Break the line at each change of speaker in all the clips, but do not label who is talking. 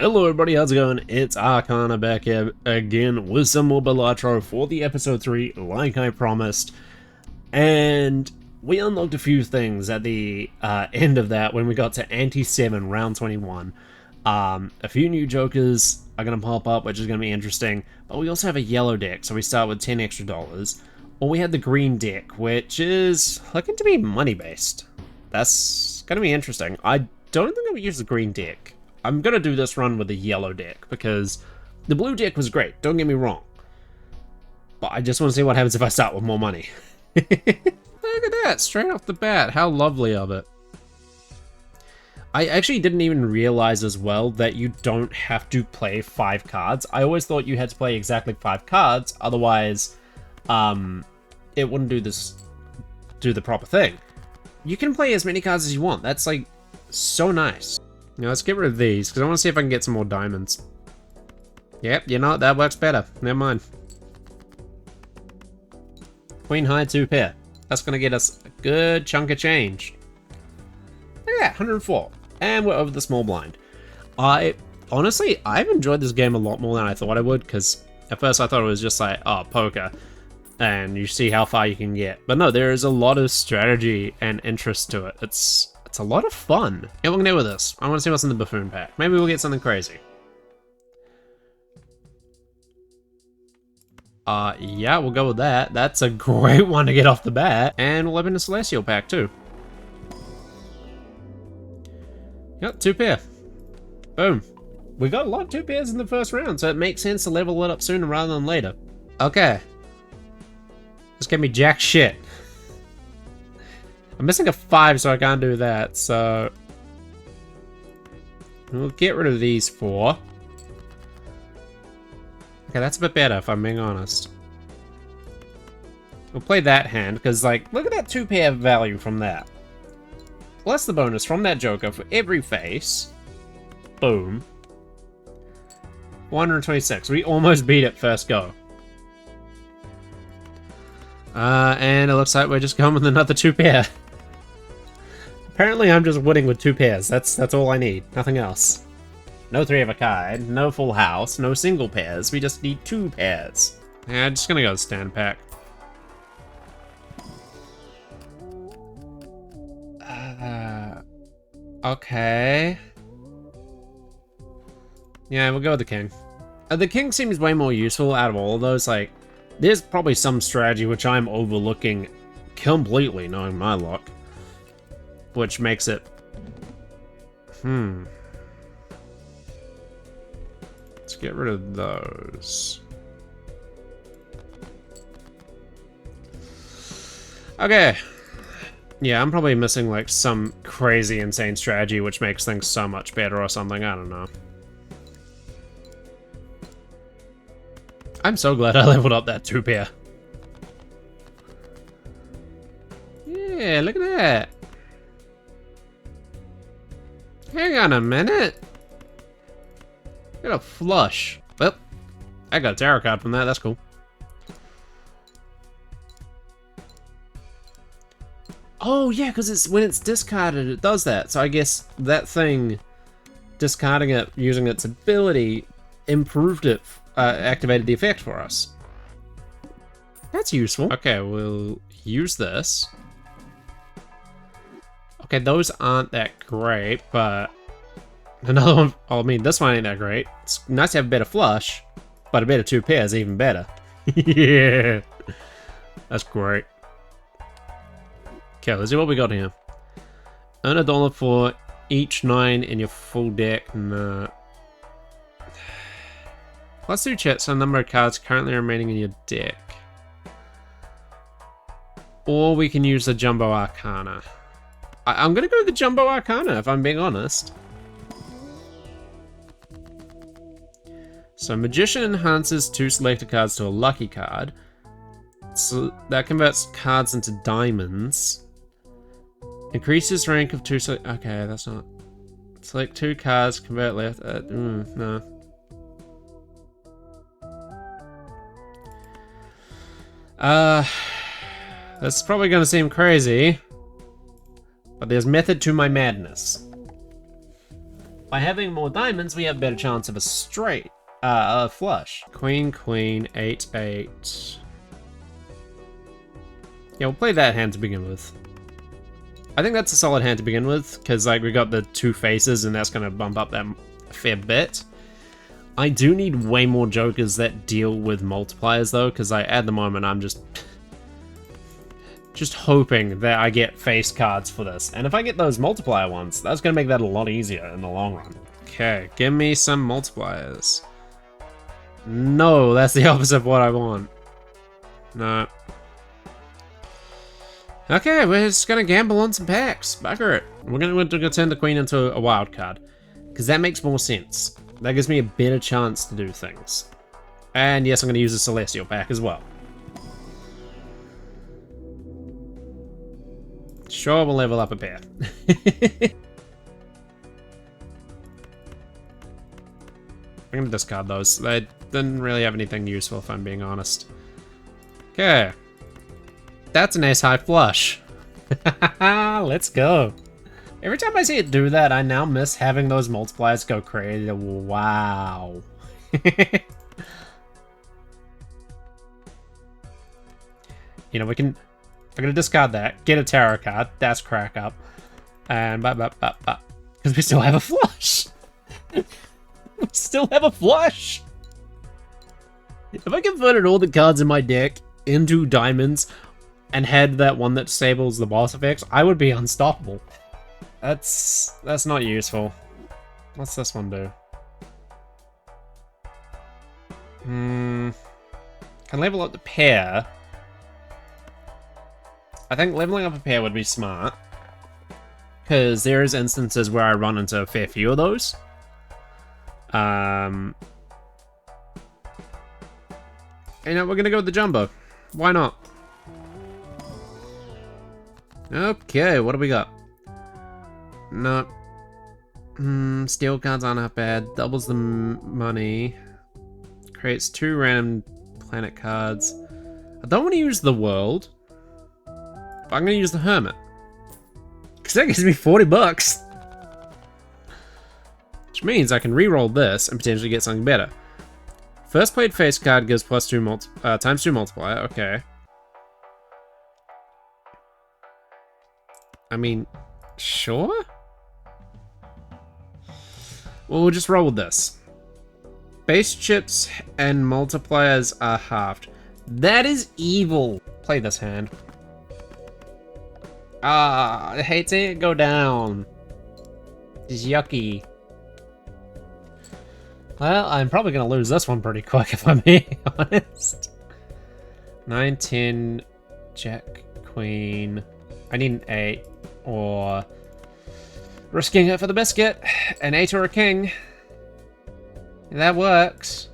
Hello everybody, how's it going? It's Arcana back here again with some more Balatro for the episode 3, like I promised. And we unlocked a few things at the end of that when we got to Ante 7, round 21. A few new jokers are going to pop up, which is going to be interesting. But we also have a yellow deck, so we start with 10 extra dollars. Or we had the green deck, which is looking to be money-based. That's going to be interesting. I don't think I would use the green deck. I'm gonna do this run with the yellow deck, because the blue deck was great, don't get me wrong. But I just want to see what happens if I start with more money. Look at that, straight off the bat, how lovely of it. I actually didn't even realize as well that you don't have to play 5 cards. I always thought you had to play exactly 5 cards, otherwise it wouldn't do the proper thing. You can play as many cards as you want, that's like so nice. Now let's get rid of these, because I want to see if I can get some more diamonds. Yep, you know what, that works better. Never mind. Queen high 2 pair. That's going to get us a good chunk of change. Look at that, 104. And we're over the small blind. Honestly, I've enjoyed this game a lot more than I thought I would, because at first I thought it was just like, oh, poker. And you see how far you can get. But no, there is a lot of strategy and interest to it. It's a lot of fun. Yeah, we're gonna do with this. I want to see what's in the buffoon pack. Maybe we'll get something crazy. Yeah, we'll go with that. That's a great one to get off the bat. And we'll open a Celestial pack too. Yep, 2 pair. Boom. We got a lot of 2 pairs in the first round, so it makes sense to level it up sooner rather than later. Okay. This gave me jack shit. I'm missing a 5, so I can't do that, so we'll get rid of these 4. Okay, that's a bit better, if I'm being honest. We'll play that hand, because, like, look at that 2 pair value from that. Plus the bonus from that Joker for every face. Boom. 126. We almost beat it first go. And it looks like we're just going with another 2 pair. Apparently I'm just winning with 2 pairs. That's all I need. Nothing else. No 3 of a kind, no full house, no single pairs. We just need 2 pairs. Yeah, I'm just gonna go stand pack. Okay. Yeah, we'll go with the king. The king seems way more useful out of all of those. Like, there's probably some strategy which I'm overlooking completely, knowing my luck. Which makes it... Let's get rid of those. Okay. Yeah, I'm probably missing like some crazy insane strategy which makes things so much better or something, I don't know. I'm so glad I leveled up that 2 pair. Yeah, look at that. Hang on a minute. Got a flush. Well, I got a tarot card from that. That's cool. Oh, yeah, because it's when it's discarded, it does that. So I guess that thing, discarding it, using its ability, improved it, activated the effect for us. That's useful. Okay, we'll use this. Okay, those aren't that great, but another one, I mean, this one ain't that great. It's nice to have a better flush, but a better 2 pairs even better. Yeah, that's great. Okay, let's see what we got here. Earn $1 for each 9 in your full deck. Nah. Plus 2 checks on the number of cards currently remaining in your deck. Or we can use the Jumbo Arcana. I'm gonna go with the Jumbo Arcana, if I'm being honest. So Magician enhances 2 selected cards to a lucky card. So that converts cards into diamonds. Increases rank of 2 okay, that's not... Select 2 cards, convert left... no. That's probably gonna seem crazy. But there's method to my madness. By having more diamonds, we have a better chance of a straight, a flush. Queen, queen, 8, 8. Yeah, we'll play that hand to begin with. I think that's a solid hand to begin with, because like we got the 2 faces, and that's gonna bump up that a fair bit. I do need way more jokers that deal with multipliers though, because at the moment I'm just hoping that I get face cards for this. And if I get those multiplier ones, that's gonna make that a lot easier in the long run. Okay, give me some multipliers. No, that's the opposite of what I want. No. Okay, we're just gonna gamble on some packs. Bugger it. We're gonna turn the queen into a wild card, because that makes more sense. That gives me a better chance to do things. And yes, I'm gonna use a celestial pack as well. Sure, we'll level up a pair. I'm gonna discard those. They didn't really have anything useful, if I'm being honest. Okay. That's an ace high flush. Let's go. Every time I see it do that, I now miss having those multipliers go crazy. Wow. You know, I'm gonna discard that, get a tarot card, that's crack up, and because we still have a flush. We still have a flush. If I converted all the cards in my deck into diamonds and had that one that disables the boss effects, I would be unstoppable. That's not useful. What's this one do? Can level up the pair. I think leveling up a pair would be smart, because there is instances where I run into a fair few of those. You know, we're gonna go with the jumbo. Why not? Okay, what do we got? No. Steel cards aren't that bad. Doubles the money. Creates 2 random planet cards. I don't want to use the world. But I'm going to use the hermit. Because that gives me 40 bucks. Which means I can re-roll this and potentially get something better. First played face card gives +2 times 2 multiplier. Okay. I mean, sure? Well, we'll just roll with this. Base chips and multipliers are halved. That is evil. Play this hand. Ah, I hate seeing it go down. It's yucky. Well, I'm probably gonna lose this one pretty quick if I'm being honest. 9, 10, Jack, Queen. I need an 8, or risking it for the biscuit. An 8 or a king. That works.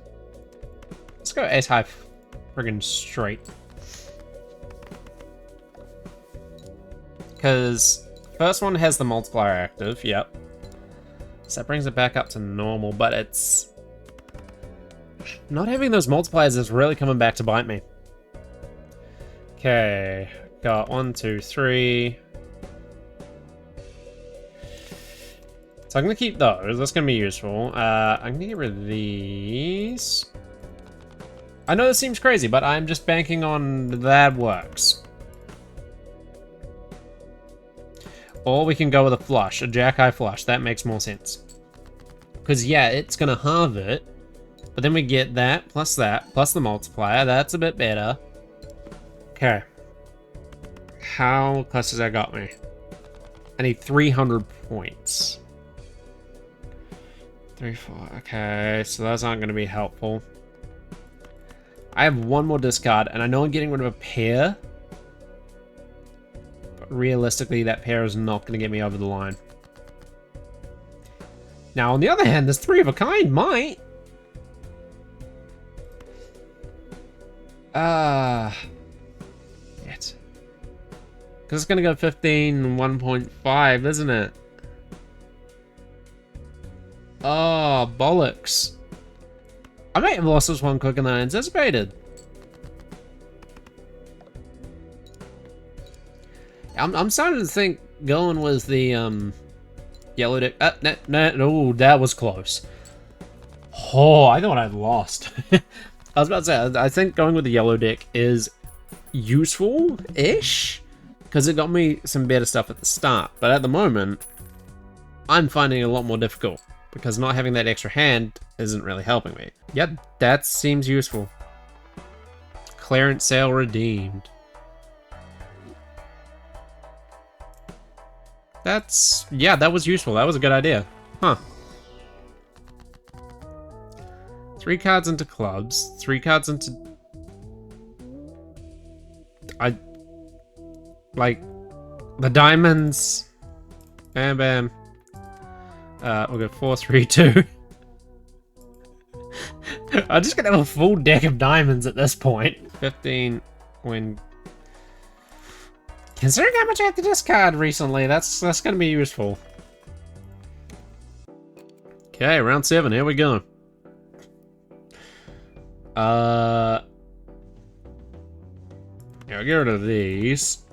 Let's go ace high friggin' straight. Because first one has the multiplier active, yep. So that brings it back up to normal, but it's... not having those multipliers is really coming back to bite me. Okay, got 1, 2, 3. So I'm gonna keep those, that's gonna be useful. I'm gonna get rid of these. I know this seems crazy, but I'm just banking on that works. Or we can go with a flush, a jack high flush. That makes more sense. Because yeah, it's gonna halve it, but then we get that, plus the multiplier. That's a bit better. Okay. How close has that got me? I need 300 points. 3, 4. Okay, so those aren't gonna be helpful. I have one more discard, and I know I'm getting rid of a pair. Realistically, that pair is not going to get me over the line. Now, on the other hand, this 3 of a kind might. Yet. Because it's going to go 15, 1.5, isn't it? Oh, bollocks. I might have lost this one quicker than I anticipated. I'm starting to think going with the Yellow deck. No, that was close. Oh, I thought I'd lost. I was about to say, I think going with the yellow deck is useful-ish, because it got me some better stuff at the start. But at the moment, I'm finding it a lot more difficult, because not having that extra hand isn't really helping me. Yep, that seems useful. Clearance sale redeemed. Yeah, that was useful. That was a good idea. Huh. 3 cards into clubs, 3 cards into... like, the diamonds. Bam, bam. We'll go 4, 3, 2. I'm just gonna have a full deck of diamonds at this point. 15 when... Considering how much I had to discard recently, that's gonna be useful. Okay, round 7, here we go. Yeah, I'll get rid of these.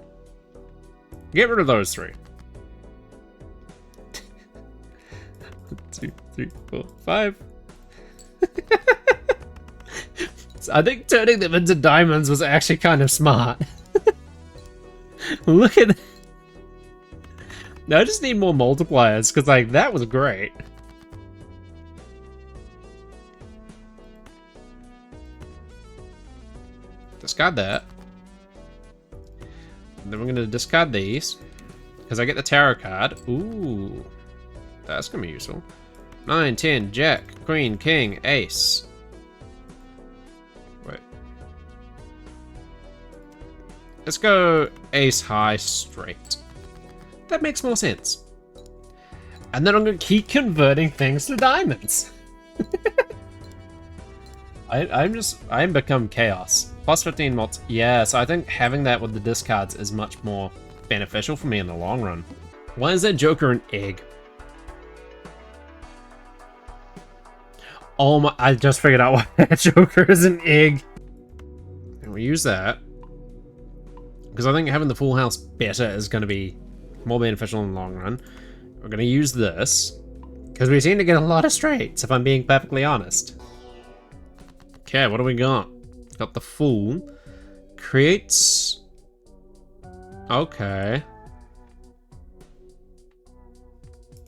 Get rid of those 3. 2, 3, 4, 5. So I think turning them into diamonds was actually kind of smart. Look at that. Now I just need more multipliers, because like that was great. Discard that. And then we're gonna discard these, because I get the tarot card. Ooh, that's gonna be useful. 9, 10, Jack, Queen, King, Ace. Wait. Let's go Ace High straight. That makes more sense. And then I'm gonna keep converting things to diamonds. I'm become chaos. Plus 15 mods. Yeah, so I think having that with the discards is much more beneficial for me in the long run. Why is that Joker an egg? Oh my, I just figured out why that Joker is an egg. And we use that. Because I think having the full house better is going to be more beneficial in the long run. We're going to use this. Because we seem to get a lot of straights, if I'm being perfectly honest. Okay, what do we got? Got the Fool. Creates... Okay.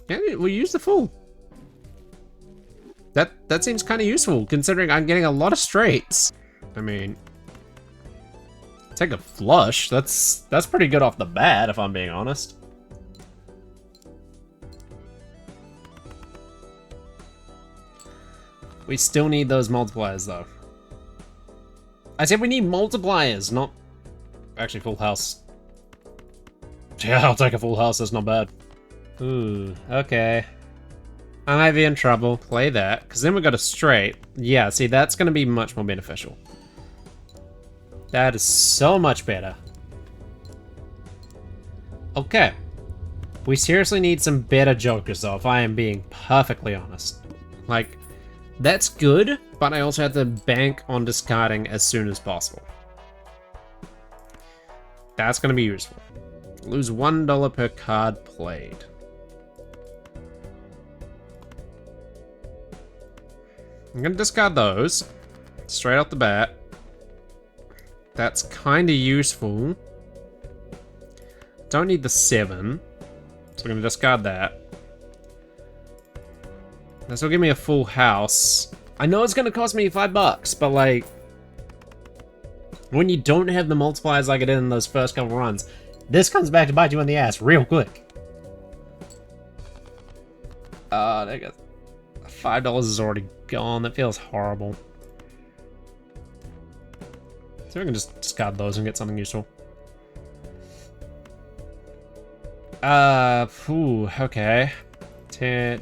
Yeah, we'll use the Fool. That seems kind of useful, considering I'm getting a lot of straights. I mean... Take a flush. That's pretty good off the bat, if I'm being honest. We still need those multipliers, though. I said we need multipliers, not... Actually, full house. Yeah, I'll take a full house, that's not bad. Ooh, okay. I might be in trouble. Play that, because then we got a straight. Yeah, see, that's going to be much more beneficial. That is so much better. Okay. We seriously need some better jokers, though, if I am being perfectly honest. Like, that's good, but I also have to bank on discarding as soon as possible. That's going to be useful. Lose $1 per card played. I'm going to discard those. Straight off the bat. That's kind of useful. Don't need the 7. So we're going to discard that. This will give me a full house. I know it's going to cost me $5, but like... When you don't have the multipliers like I did in those first couple runs, this comes back to bite you in the ass real quick. There goes. $5 is already gone. That feels horrible. So we can just discard those and get something useful. Okay. Can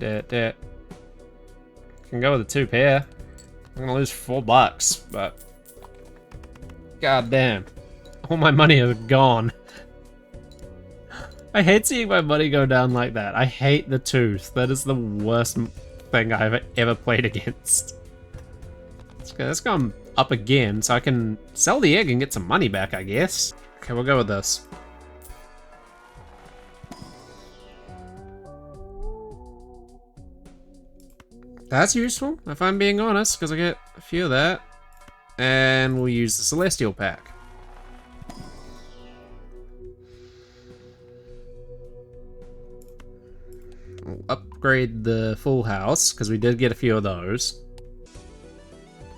go with a 2 pair. I'm gonna lose $4, but... God damn. All my money is gone. I hate seeing my money go down like that. I hate the tooth. That is the worst thing I've ever played against. Let's go up again, so I can sell the egg and get some money back, I guess. Okay, we'll go with this. That's useful, if I'm being honest, because I get a few of that. And we'll use the Celestial pack. We'll upgrade the Full House, because we did get a few of those.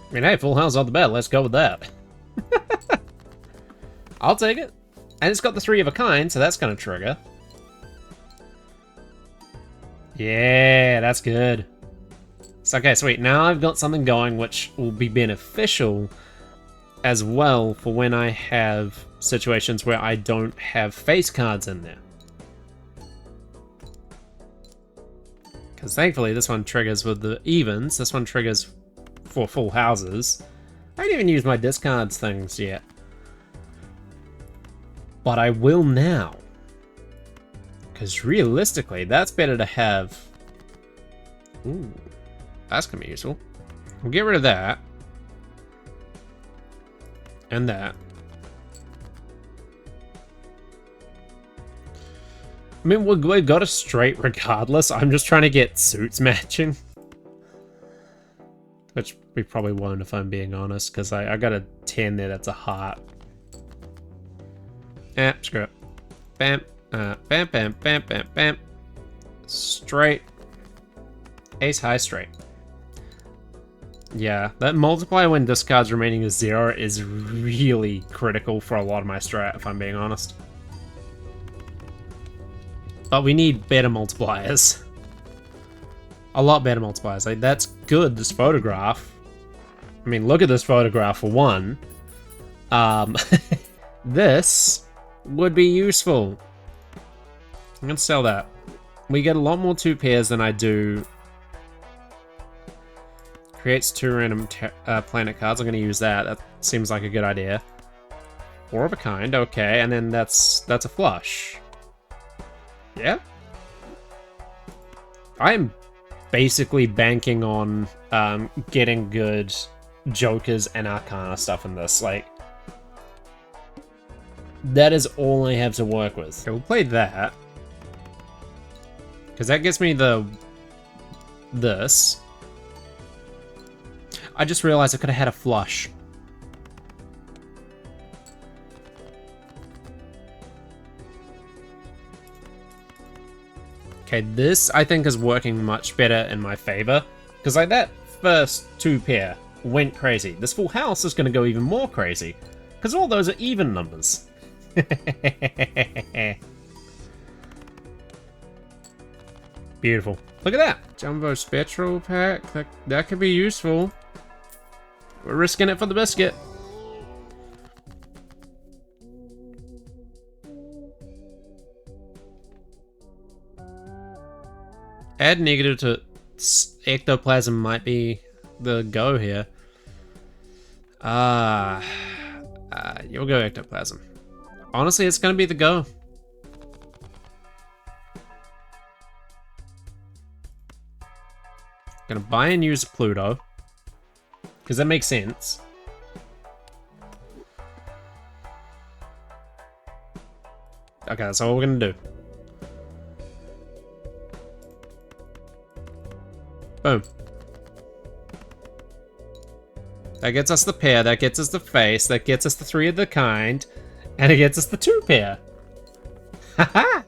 I mean, hey, Full House on the bed, let's go with that. I'll take it. And it's got the 3 of a kind, so that's gonna trigger. Yeah, that's good. So, okay, sweet. Now I've got something going which will be beneficial as well for when I have situations where I don't have face cards in there. Because thankfully this one triggers with the evens, this one triggers for full houses. I haven't even used my discards things yet. But I will now. Because realistically, that's better to have... Ooh, that's going to be useful. We'll get rid of that. And that. I mean, we got a straight regardless. I'm just trying to get suits matching. Which we probably won't if I'm being honest, because I got a 10 there that's a heart. Screw it. Bam. Bam, bam, bam, bam, bam. Straight. Ace high straight. Yeah, that multiplier when discards remaining is 0 is really critical for a lot of my strat, if I'm being honest. But we need better multipliers. A lot better multipliers. Like, that's good, this photograph. I mean, look at this photograph for one. This would be useful. I'm gonna sell that. We get a lot more 2 pairs than I do. Creates 2 random planet cards. I'm gonna use that. That seems like a good idea. 4 of a kind, okay, and then that's a flush. Yeah. I'm basically banking on getting good Jokers and Arcana stuff in this. Like, that is all I have to work with. Okay, we'll play that. Because that gets me this. I just realized I could have had a flush. Okay, this I think is working much better in my favor. Because like that first 2 pair went crazy. This full house is going to go even more crazy. Because all those are even numbers. Beautiful. Look at that. Jumbo Spectral pack. That could be useful. We're risking it for the biscuit. Add negative to ectoplasm might be the go here. You'll go ectoplasm. Honestly, it's gonna be the go. Gonna buy and use Pluto. Because that makes sense. Okay, that's all we're gonna do. Boom. That gets us the pair, that gets us the face, that gets us the 3 of the kind, and it gets us the 2 pair. Haha!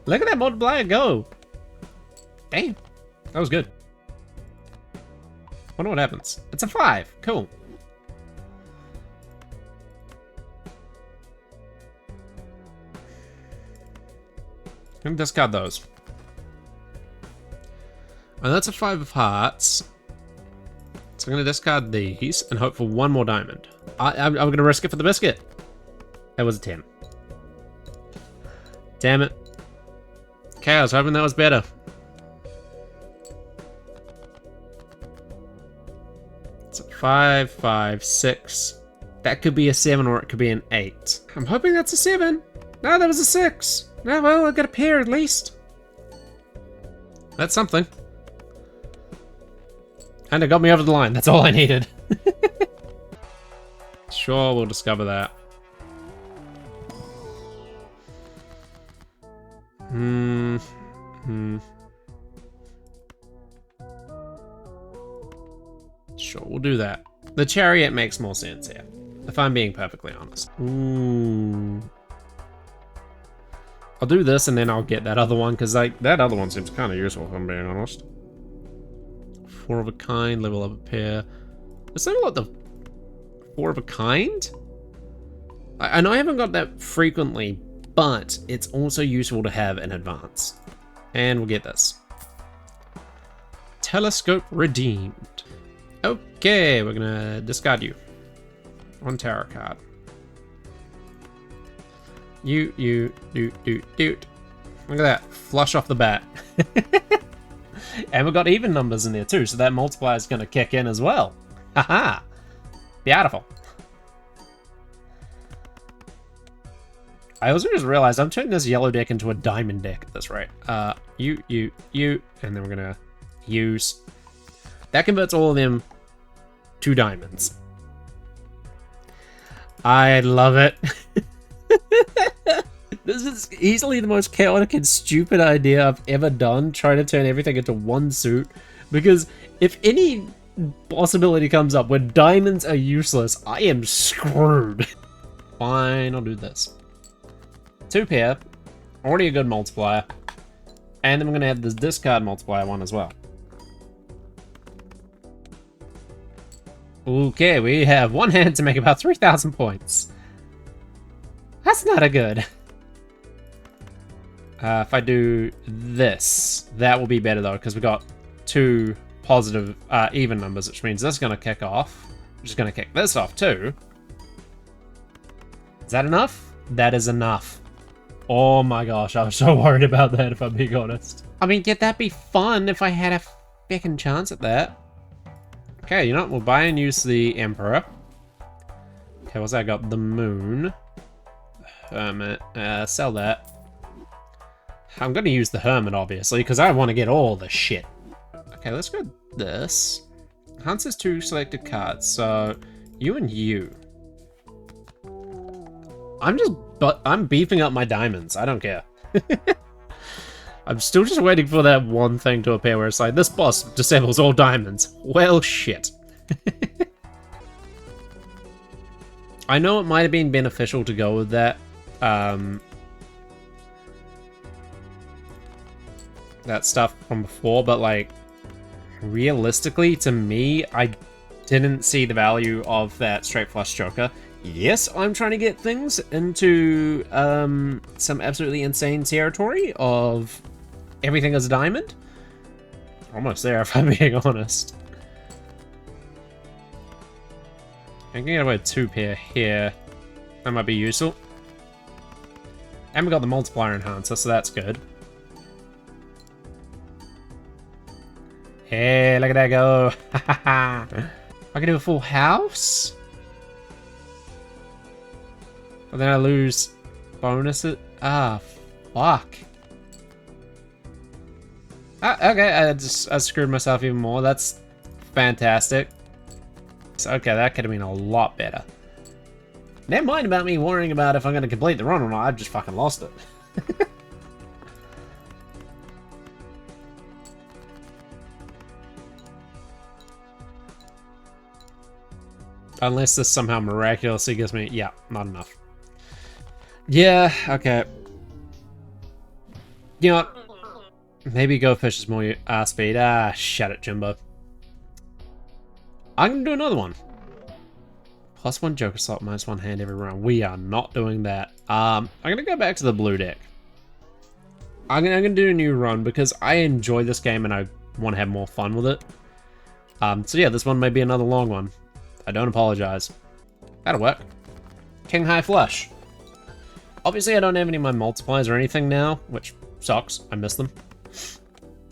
Look at that multiplier go! Damn, that was good. Wonder what happens. It's a 5. Cool. I'm gonna discard those. And that's a 5 of hearts. So I'm gonna discard these and hope for 1 more diamond. I'm gonna risk it for the biscuit. That was a 10. Damn it. Okay, I was hoping that was better. It's a 5, 5, 6. That could be a 7 or it could be an 8. I'm hoping that's a 7. No, that was a 6. Oh, well, I got a pair at least. That's something. And it got me over the line. That's all I needed. Sure, we'll discover that. Sure, we'll do that. The chariot makes more sense here, if I'm being perfectly honest. Ooh. I'll do this and then I'll get that other one, because like that other one seems kind of useful, if I'm being honest. 4 of a kind, level up a pair. Is that what the 4 of a kind? I know I haven't got that frequently, but it's also useful to have in advance. And we'll get this. Telescope redeemed. Okay, we're gonna discard you. One tarot card. Doot. Look at that, flush off the bat. And we've got even numbers in there too, so that multiplier is gonna kick in as well. Haha! Beautiful. I also just realized I'm turning this yellow deck into a diamond deck at this rate. You, and then we're gonna use. That converts all of them to diamonds. I love it. This is easily the most chaotic and stupid idea I've ever done, trying to turn everything into one suit. Because if any possibility comes up where diamonds are useless, I am screwed. Fine, I'll do this. 2 pair, already a good multiplier. And then we're going to add this discard multiplier one as well. Okay, we have one hand to make about 3,000 points. That's not a good. If I do this, that will be better though, because we got 2 positive even numbers, which means this is going to kick off. I'm just going to kick this off too. Is that enough? That is enough. Oh my gosh, I was so worried about that, if I'm being honest. I mean, yeah, that'd be fun if I had a fucking chance at that. Okay, you know what? We'll buy and use the Emperor. Okay, what's that I got? The Moon. Hermit. Sell that. I'm going to use the Hermit, obviously, because I want to get all the shit. Okay, let's go this. Hans has 2 selected cards, so you and you. I'm beefing up my diamonds. I don't care. I'm still just waiting for that one thing to appear where it's like, this boss disables all diamonds. Well, shit. I know it might have been beneficial to go with that. That stuff from before, but like, realistically, to me, I didn't see the value of that straight flush joker. Yes, I'm trying to get things into some absolutely insane territory of everything as a diamond. Almost there, if I'm being honest. I can get away with 2 pair here. That might be useful. And we got the multiplier enhancer, so that's good. Hey, look at that go. I can do a full house? But then I lose bonuses. Ah, fuck. Ah, okay, I screwed myself even more. That's fantastic. Okay, that could have been a lot better. Never mind about me worrying about if I'm going to complete the run or not. I've just fucking lost it. Unless this somehow miraculously gives me... Yeah, not enough. Yeah, okay. You know what? Maybe Go Fish is more speed. Ah, shut it, Jimbo. I'm gonna do another one. +1 Joker slot, -1 hand every round. We are not doing that. I'm gonna go back to the blue deck. I'm gonna do a new run because I enjoy this game and I want to have more fun with it. So yeah, this one may be another long one. I don't apologize. That'll work. King High Flush. Obviously, I don't have any of my multipliers or anything now, which sucks. I miss them.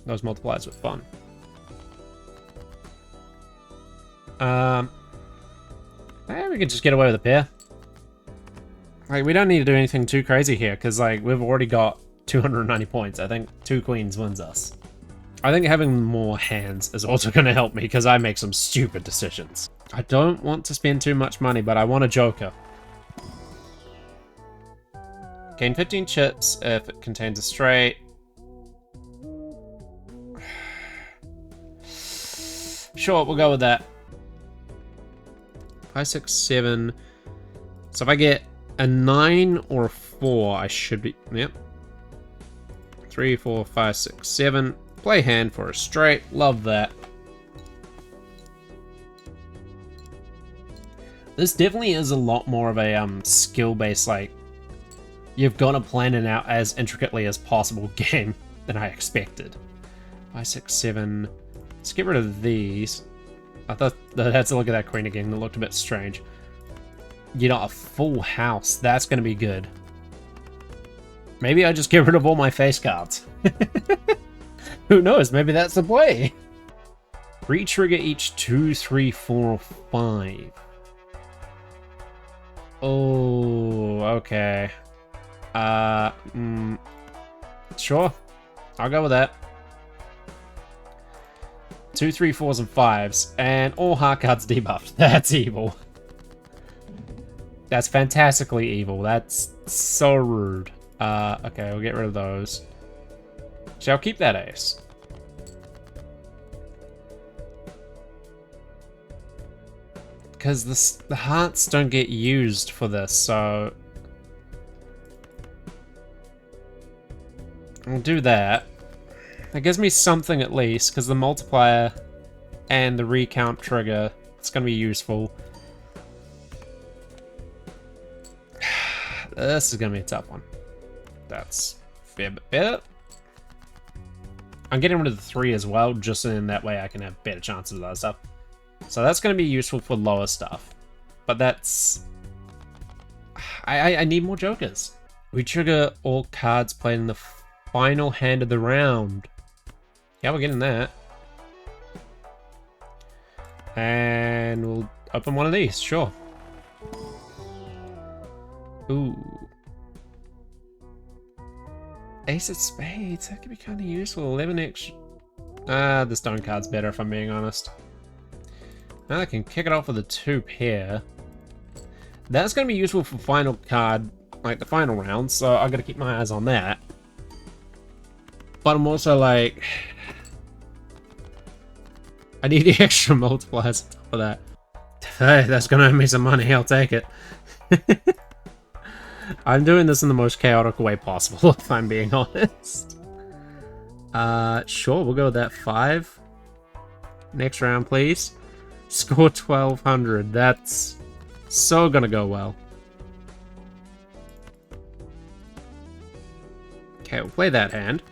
Those multipliers were fun. We can just get away with a pair. Like, we don't need to do anything too crazy here, because, like, we've already got 290 points. I think 2 queens wins us. I think having more hands is also going to help me, because I make some stupid decisions. I don't want to spend too much money, but I want a joker. Gain 15 chips if it contains a straight. Sure, we'll go with that. 5, 6, 7. So if I get a 9 or a 4, I should be... Yep. 3, 4, 5, 6, 7. Play hand for a straight. Love that. This definitely is a lot more of a skill-based, like, you've got to plan it out as intricately as possible game than I expected. 5, 6, 7. Let's get rid of these. I thought that I had to look at that queen again. That looked a bit strange. You know, a full house. That's going to be good. Maybe I just get rid of all my face cards. Who knows? Maybe that's the play. Re-trigger each 2, 3, 4, 5. Oh, okay. Sure. I'll go with that. 2, 3, 4s, and 5s. And all heart cards debuffed. That's evil. That's fantastically evil. That's so rude. Okay, we'll get rid of those. Shall keep that ace. Because the hearts don't get used for this, so... I'll do that. That gives me something at least, because the multiplier and the recount trigger, it's going to be useful. This is going to be a tough one. That's a fair bit better. I'm getting rid of the 3 as well, just in that way I can have better chances of that stuff. So that's going to be useful for lower stuff. But that's... I need more jokers. We trigger all cards played in the final hand of the round. Yeah, we're getting that. And we'll open one of these, sure. Ooh. Ace of Spades, that could be kind of useful. 11 extra. The stone card's better if I'm being honest. Now I can kick it off with a 2 pair. That's going to be useful for final card, like the final round, so I got to keep my eyes on that. But I'm also like... I need the extra multipliers for that. Hey, that's going to earn me some money, I'll take it. I'm doing this in the most chaotic way possible, if I'm being honest. Sure, we'll go with that 5. Next round, please. Score 1200. That's so gonna go well. Okay, we'll play that hand.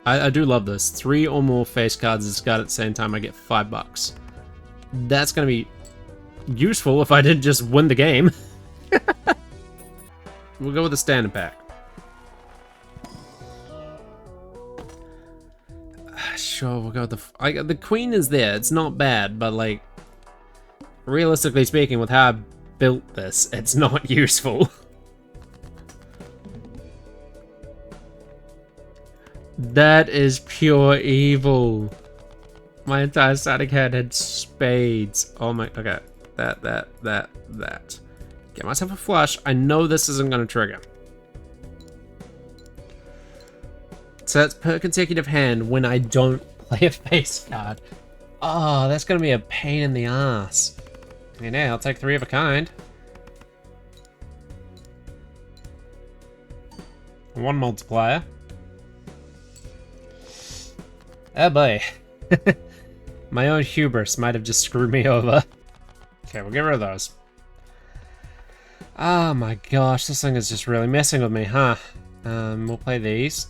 I do love this. 3 or more face cards discarded at the same time, I get $5. That's gonna be useful if I didn't just win the game. We'll go with the standard pack. Sure, we'll go with the queen is there. It's not bad, but like realistically speaking, with how I built this, it's not useful. That is pure evil. My entire static head had spades. Oh my, okay. That. Get myself a flush. I know this isn't going to trigger. So that's per consecutive hand when I don't play a face card. Oh, that's going to be a pain in the ass. Okay, now I'll take 3 of a kind. 1 multiplier. Oh boy. My own hubris might have just screwed me over. Okay, we'll get rid of those. Oh my gosh, this thing is just really messing with me, huh? We'll play these.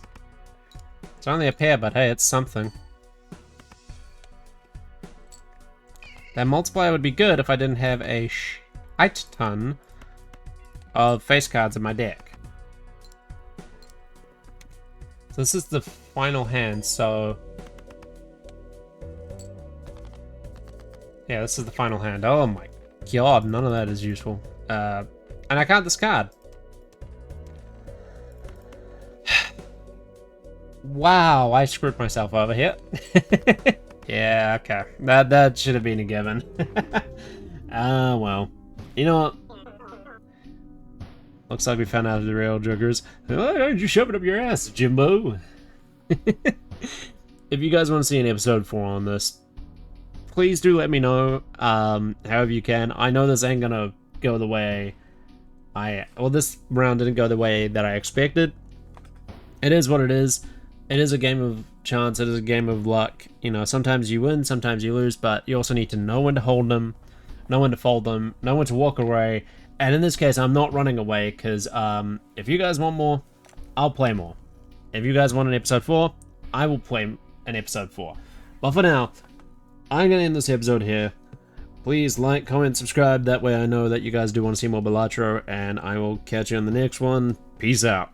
It's only a pair, but hey, it's something. That multiplier would be good if I didn't have a shite ton of face cards in my deck. So this is the final hand, so... Yeah, this is the final hand. Oh my god, none of that is useful. And I can't discard. Wow, I screwed myself over here. Yeah, okay. That should have been a given. Well. You know what? Looks like we found out the real joggers. Why don't you shove it up your ass, Jimbo? If you guys want to see an episode 4 on this, please do let me know, however you can. I know this ain't gonna go the way this round didn't go the way that I expected. It is what it is. It is a game of chance. It is a game of luck. You know, sometimes you win, sometimes you lose, but you also need to know when to hold them, know when to fold them, know when to walk away. And in this case, I'm not running away, because if you guys want more, I'll play more. If you guys want an episode 4, I will play an episode 4. But for now, I'm going to end this episode here. Please like, comment, subscribe. That way I know that you guys do want to see more Balatro, and I will catch you on the next one. Peace out.